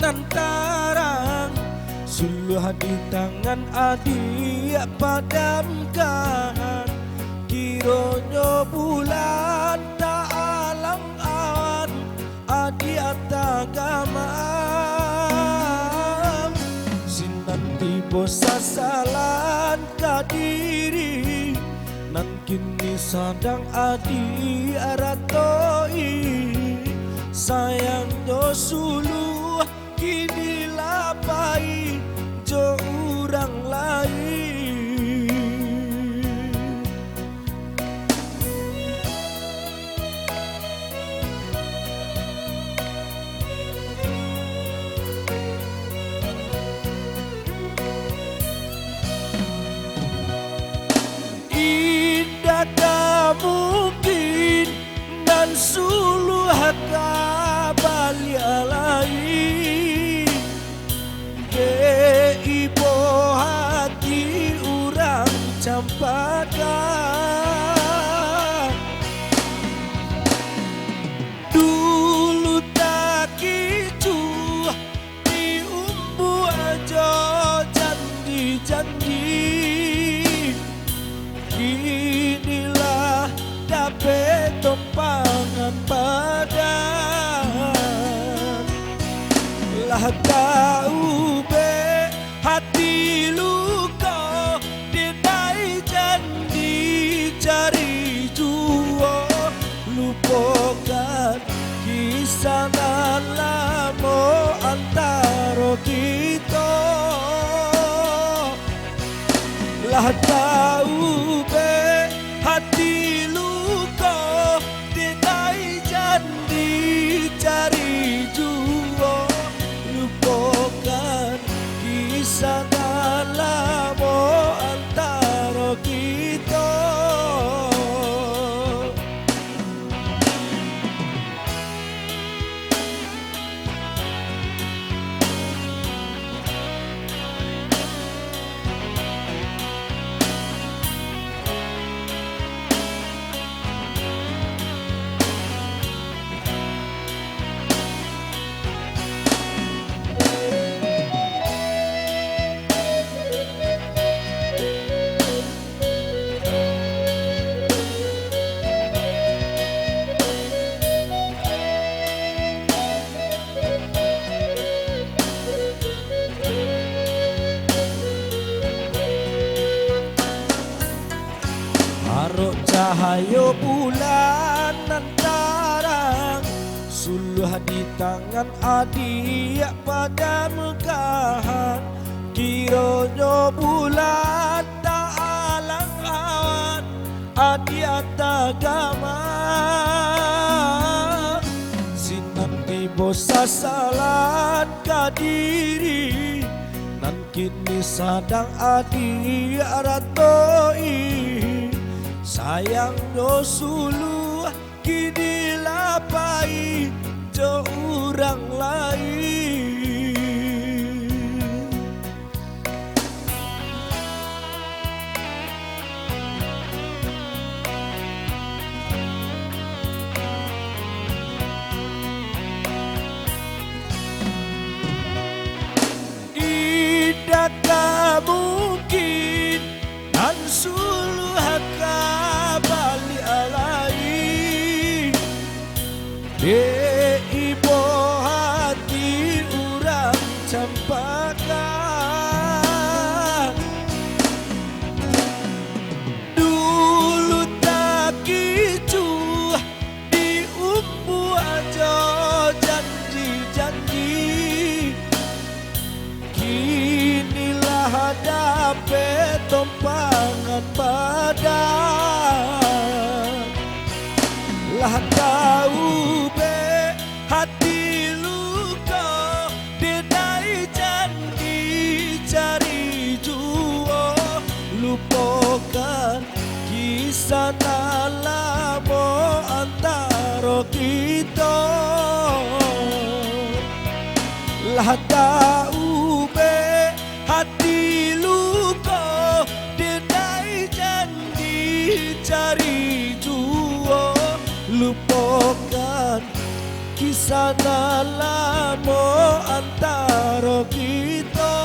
nan tarang suluh di tangan adik padamkan kironyo bulan tak alang awan adik atagamam sinan tibo sasalan kadiri nan kini sadang adi aratoi sayang do suluh kini lapai jo urang lain tak mungkin dan suluh kabali alai ke ibo hati urang campaka dulu tak kicu di umbu aja janji-janji inilah dapat tumpangan padan lah tahu be hati luka dinai janji cari juo lupakan kisah lamo antara kita lah tahu be hati luka dinai janji cari juo lupakan kisah lamo antara kita Arok cahaya bulan nan tarang suluh di tangan adik pada mekahan kironyo bulan tak alang awan adik atagama sinan tibo sasalan kadiri nan kini sadang adik aratoi sayang do suluh kini lapai jo urang lain idakah mungkin dan suluh kabali alai ibo hati urang campaka dulu tak kicu di umbu aja janji-janji kinilah hadape tumpangan padan lah tahu be hati luka dinai janji cari juo lupakan kisah lamo antara kita lah tahu be hati luka dinai janji cari juo lupakan Kisah dalam antara kita